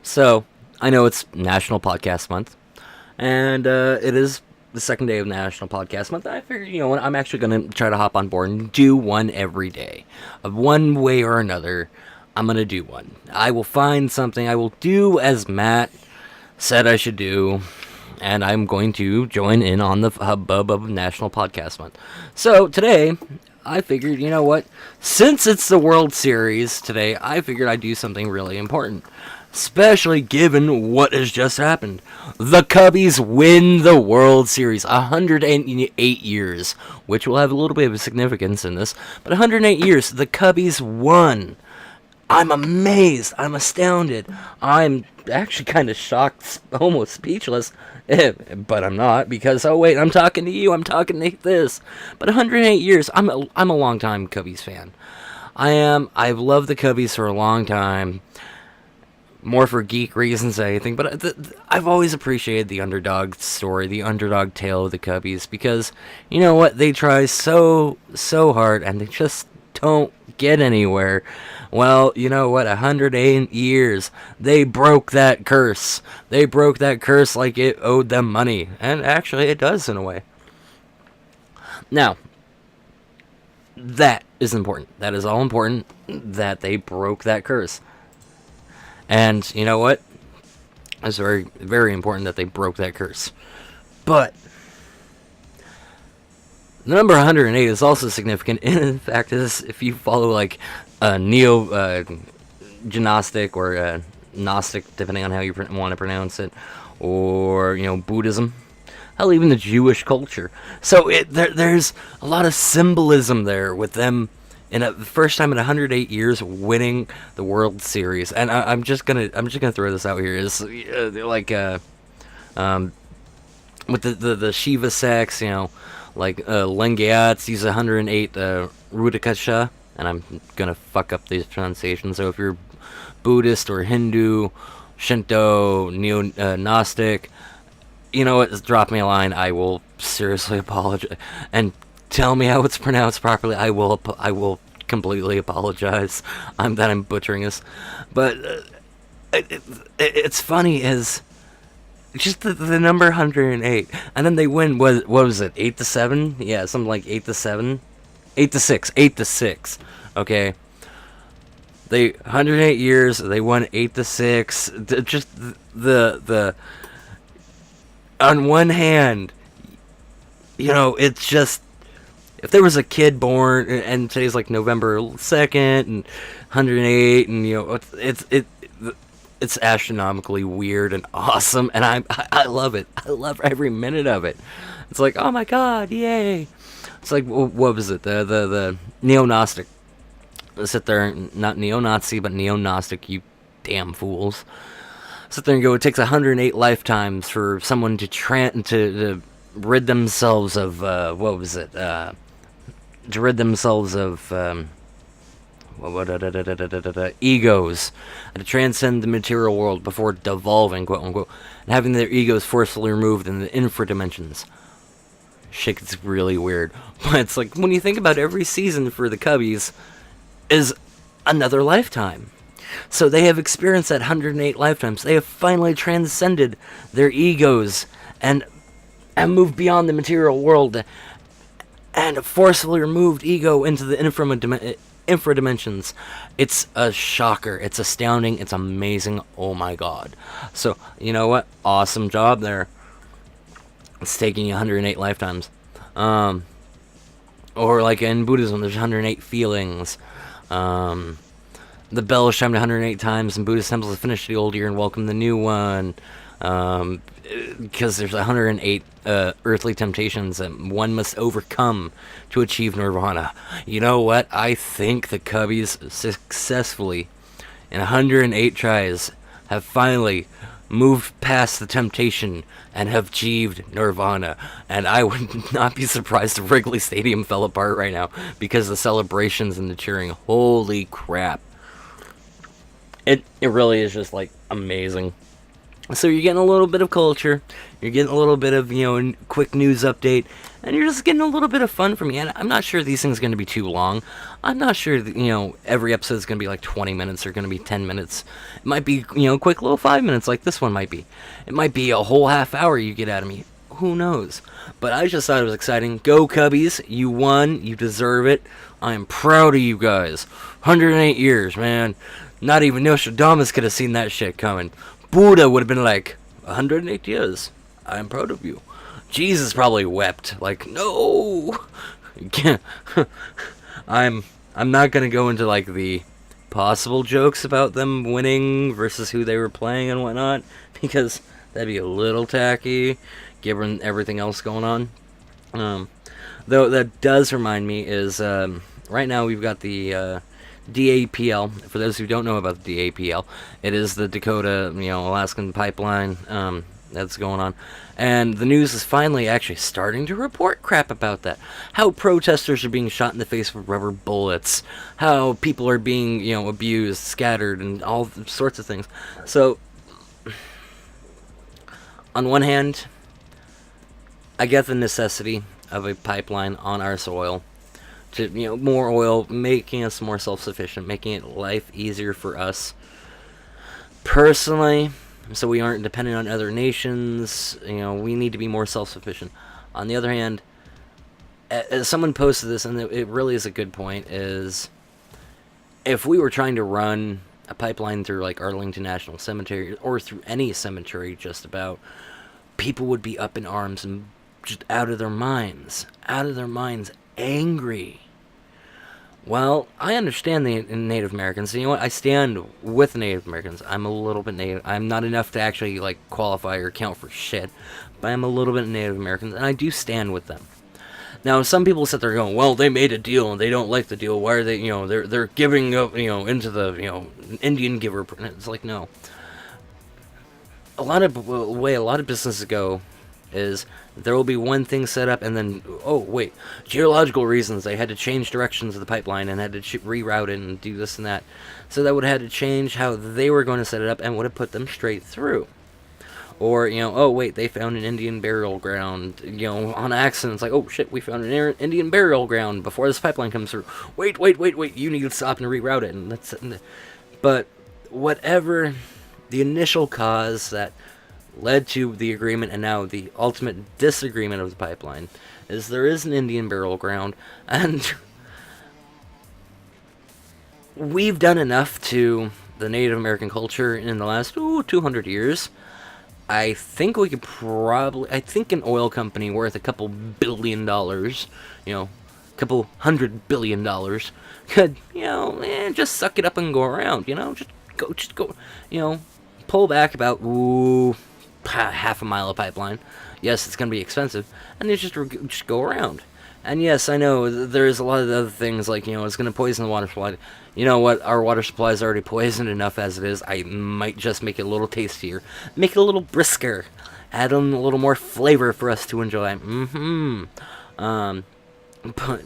So, I know it's National Podcast Month, and it is the second day of National Podcast Month. I figured, what, I'm actually going to try to hop on board and do one every day. Of one way or another, I'm going to do one. I will find something, I will do as Matt said I should do, and I'm going to join in on the hubbub of National Podcast Month. So, today, I figured, you know what? Since it's the World Series today, I figured I'd do something really important. Especially given what has just happened. The Cubbies win the World Series. 108 years, which will have a little bit of significance in this. But 108 years, the Cubbies won. I'm amazed. I'm astounded. I'm actually kind of shocked, almost speechless. But I'm not, because, oh wait, I'm talking to you. I'm talking to this. But 108 years, I'm a long-time Cubbies fan. I've loved the Cubbies for a long time. More for geek reasons than anything, but I've always appreciated the underdog story, the underdog tale of the Cubbies, because, you know what, they try so hard, and they just don't get anywhere. Well, you know what, 108 years, they broke that curse. They broke that curse like it owed them money, and actually it does in a way. Now, that is important. That is all important, that they broke that curse. And you know what? It's very, very important that they broke that curse. But the number 108 is also significant. In fact, if you follow like neo gnostic or gnostic, depending on how you want to pronounce it, or Buddhism, hell, even the Jewish culture. So there's a lot of symbolism there with them. And the first time in 108 years winning the World Series, and I'm just gonna throw this out here, is with the Shiva sects, like Lengyats use 108 Rudakasha, and I'm gonna fuck up these pronunciations. So if you're Buddhist or Hindu, Shinto, Neo-Gnostic, you know what? Just drop me a line. I will seriously apologize and tell me how it's pronounced properly. I will completely apologize. I'm butchering this, but it's funny is just the number 108, and then they win. What was it? 8-7? Yeah, something like 8-7, 8-6, 8-6. Okay, they 108 years. They won 8-6. Just the on one hand, it's just. If there was a kid born, and today's like November 2nd, and 108, and it's astronomically weird and awesome, and I love it. I love every minute of it. It's like, oh my god, yay! It's like, what was it? The neo-Gnostic. Sit there, not neo-Nazi, but neo-Gnostic. You damn fools! Sit there and go. It takes 108 lifetimes for someone to rid themselves of what was it? To rid themselves of egos, and to transcend the material world before devolving, quote unquote, and having their egos forcefully removed in the infra dimensions. Shit gets really weird, but it's like when you think about every season for the Cubbies is another lifetime. So they have experienced that 108 lifetimes. They have finally transcended their egos and moved beyond the material world and forcefully removed ego into the infra dimensions. It's a shocker. It's astounding. It's amazing. Oh my god. So, you know what? Awesome job there. It's taking you 108 lifetimes. Or like in Buddhism, there's 108 feelings. The bell is chimed 108 times in Buddhist temples to finish the old year and welcome the new one. Because there's 108 earthly temptations that one must overcome to achieve nirvana. You know what? I think the Cubbies successfully, in 108 tries, have finally moved past the temptation and have achieved nirvana. And I would not be surprised if Wrigley Stadium fell apart right now because the celebrations and the cheering. Holy crap. It really is just like amazing. So you're getting a little bit of culture, you're getting a little bit of, quick news update, and you're just getting a little bit of fun from me. And I'm not sure these things are going to be too long. I'm not sure that, every episode is going to be like 20 minutes or going to be 10 minutes. It might be, quick little 5 minutes like this one might be. It might be a whole half hour you get out of me. Who knows? But I just thought it was exciting. Go Cubbies. You won. You deserve it. I am proud of you guys. 108 years, man. Not even Nostradamus could have seen that shit coming. Buddha would have been like, 108 years. I'm proud of you. Jesus probably wept. Like, no. I'm not gonna go into like the possible jokes about them winning versus who they were playing and whatnot, because that'd be a little tacky, given everything else going on. Though that does remind me is right now we've got the DAPL. For those who don't know about the DAPL, it is the Dakota, Alaskan pipeline that's going on. And the news is finally actually starting to report crap about that. How protesters are being shot in the face with rubber bullets. How people are being, abused, scattered, and all sorts of things. So, on one hand, I get the necessity of a pipeline on our soil. To, more oil, making us more self-sufficient, making it life easier for us personally, so we aren't dependent on other nations. We need to be more self-sufficient. On the other hand, as someone posted this, and it really is a good point, is if we were trying to run a pipeline through like Arlington National Cemetery, or through any cemetery just about, people would be up in arms and just out of their minds, angry. Well, I understand the Native Americans. You know what? I stand with Native Americans. I'm a little bit Native. I'm not enough to actually like qualify or count for shit, but I'm a little bit Native Americans, and I do stand with them. Now, some people sit there going, "Well, they made a deal and they don't like the deal. Why are they? They're giving up, into the Indian giver." And it's like, no. The way a lot of businesses go is there will be one thing set up, and then, oh wait, geological reasons, they had to change directions of the pipeline and had to reroute it and do this and that. So that would have had to change how they were going to set it up, and would have put them straight through. Or, oh wait, they found an Indian burial ground, on accident. It's like, oh shit, we found an Indian burial ground before this pipeline comes through. Wait, you need to stop and reroute it. And that's it. But whatever the initial cause that led to the agreement, and now the ultimate disagreement of the pipeline, is there is an Indian burial ground, and we've done enough to the Native American culture in the last 200 years. I think we could I think an oil company worth a couple $1 billion, couple $100 billion, could, just suck it up and go around, just go, pull back about, half a mile of pipeline. Yes, it's going to be expensive, and you just go around. And yes, I know there's a lot of other things, like, it's going to poison the water supply. You know what? Our water supply is already poisoned enough as it is. I might just make it a little tastier, make it a little brisker, add in a little more flavor for us to enjoy. But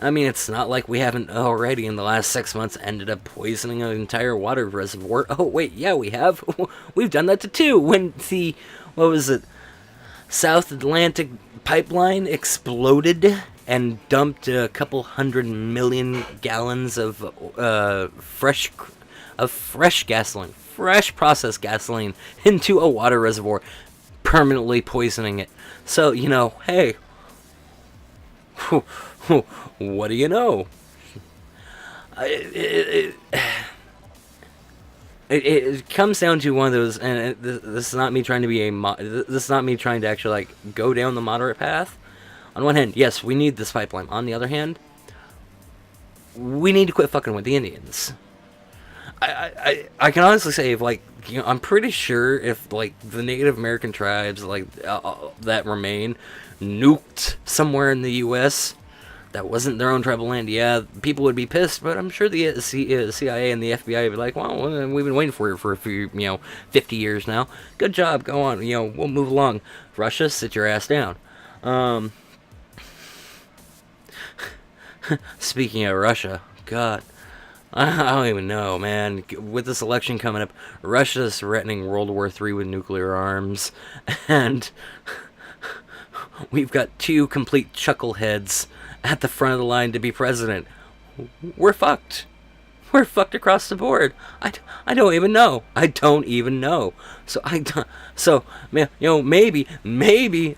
I mean, it's not like we haven't already in the last 6 months ended up poisoning an entire water reservoir. Oh wait, yeah, we have. We've done that to two. When the, what was it, South Atlantic pipeline exploded and dumped a couple 100 million gallons of fresh gasoline, fresh processed gasoline, into a water reservoir, permanently poisoning it. So, hey, what do you know? It comes down to one of those, and this is not me trying to be this is not me trying to actually like go down the moderate path. On one hand, yes, we need this pipeline. On the other hand, we need to quit fucking with the Indians. I can honestly say, if I'm pretty sure if the Native American tribes that remain nuked somewhere in the U.S. that wasn't their own tribal land, yeah, people would be pissed, but I'm sure the CIA and the FBI would be like, well, we've been waiting for it for a few, 50 years now. Good job, go on, we'll move along. Russia, sit your ass down. Speaking of Russia, God, I don't even know, man. With this election coming up, Russia's threatening World War III with nuclear arms, and we've got two complete chuckleheads at the front of the line to be president. We're fucked. We're fucked across the board. I don't even know. I don't even know. So maybe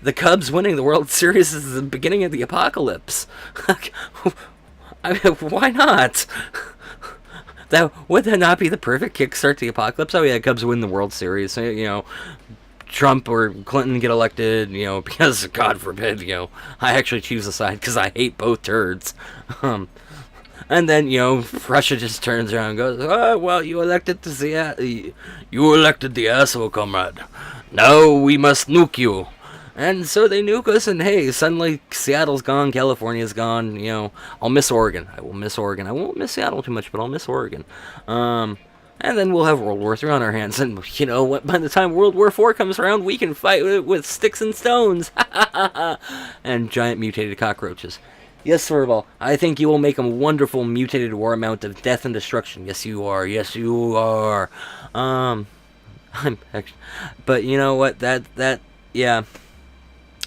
the Cubs winning the World Series is the beginning of the apocalypse. I mean, why not? Would that not be the perfect kickstart to the apocalypse? Oh yeah, Cubs win the World Series. Trump or Clinton get elected. Because God forbid. I actually choose a side because I hate both turds. And then, Russia just turns around and goes, "Oh, well, you elected the asshole, comrade. Now we must nuke you." And so they nuke us, and hey, suddenly Seattle's gone, California's gone. I'll miss Oregon. I will miss Oregon. I won't miss Seattle too much, but I'll miss Oregon. And then we'll have World War III on our hands. And you know what? By the time World War IV comes around, we can fight with sticks and stones. And giant mutated cockroaches. Yes, Furball, I think you will make a wonderful mutated war amount of death and destruction. Yes, you are. Yes, you are. But you know what? Yeah.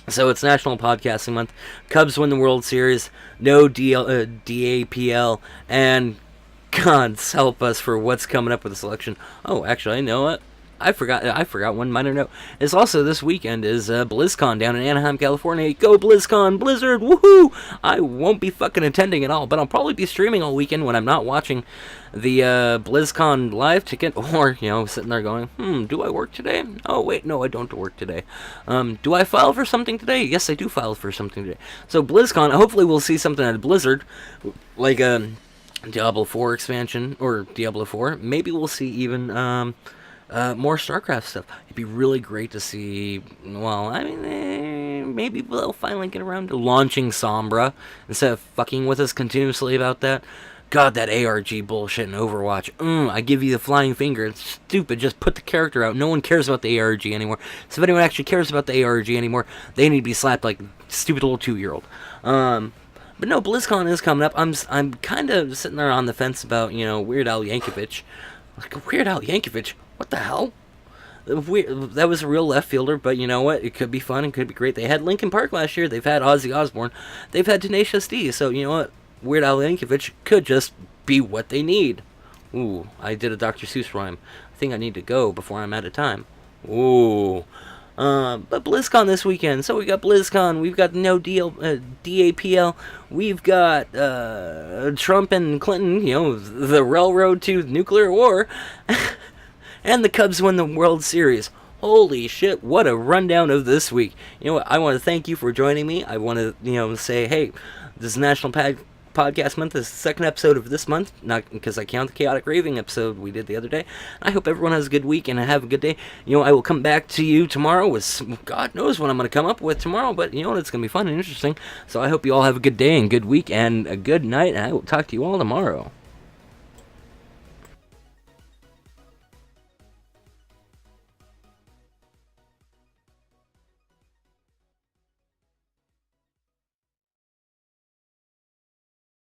So it's National Podcasting Month. Cubs win the World Series. No DAPL. And God help us for what's coming up with this election. Oh, actually, you know what? I forgot one minor note. It's also this weekend is BlizzCon down in Anaheim, California. Go BlizzCon, Blizzard, woohoo! I won't be fucking attending at all, but I'll probably be streaming all weekend when I'm not watching the BlizzCon live ticket, or, sitting there going, do I work today? Oh, wait, no, I don't work today. Do I file for something today? Yes, I do file for something today. So BlizzCon, hopefully we'll see something at Blizzard, like Diablo 4 expansion, or Diablo 4. Maybe we'll see even, more StarCraft stuff. It'd be really great to see. Well, I mean, maybe they'll finally get around to launching Sombra instead of fucking with us continuously about that. God, that ARG bullshit in Overwatch. I give you the flying finger. It's stupid. Just put the character out. No one cares about the ARG anymore. So if anyone actually cares about the ARG anymore, they need to be slapped like stupid little 2-year-old. But no, BlizzCon is coming up. I'm kind of sitting there on the fence about Weird Al Yankovic. Like Weird Al Yankovic. What the hell? That was a real left fielder, but you know what? It could be fun and could be great. They had Linkin Park last year. They've had Ozzy Osbourne. They've had Tenacious D. So you know what? Weird Al Yankovic could just be what they need. Ooh, I did a Dr. Seuss rhyme. I think I need to go before I'm out of time. Ooh. But BlizzCon this weekend. So we got BlizzCon. We've got no DAPL. We've got Trump and Clinton. The railroad to nuclear war. And the Cubs win the World Series. Holy shit, what a rundown of this week. You know what, I want to thank you for joining me. I want to, say, hey, this is National Podcast Month. This is the second episode of this month, not because I count the Chaotic Raving episode we did the other day. I hope everyone has a good week and have a good day. I will come back to you tomorrow with, God knows what I'm going to come up with tomorrow, but you know what, it's going to be fun and interesting. So I hope you all have a good day and good week and a good night, and I will talk to you all tomorrow.